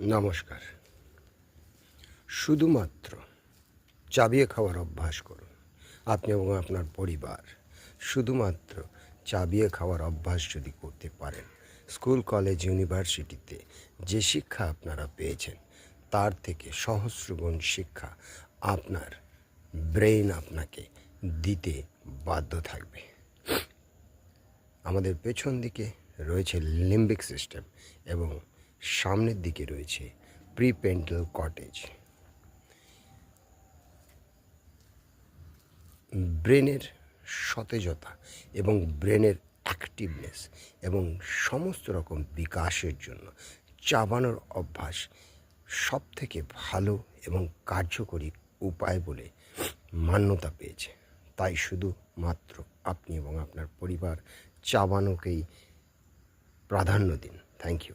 নমস্কার। শুধুমাত্র চাবিয়ে খাওয়ার অভ্যাস করুন। আপনি এবং আপনার পরিবার শুধুমাত্র চাবিয়ে খাওয়ার অভ্যাস যদি করতে পারেন, স্কুল, কলেজ, ইউনিভার্সিটিতে যে শিক্ষা আপনারা পেয়েছেন তার থেকে সহস্রগুণ শিক্ষা আপনার ব্রেইন আপনাকে দিতে বাধ্য থাকবে। আমাদের পেছন দিকে রয়েছে লিম্বিক সিস্টেম এবং সামনের দিকে রয়েছে প্রিফ্রন্টাল কর্টেক্স। ব্রেনের সতেজতা এবং ব্রেনের অ্যাক্টিভনেস এবং সমস্ত রকম বিকাশের জন্য চাবানোর অভ্যাস সবথেকে ভালো এবং কার্যকরী উপায় বলে মান্যতা পেয়েছে। তাই শুধুমাত্র আপনি এবং আপনার পরিবার চাবানোকেই প্রাধান্য দিন। Thank you.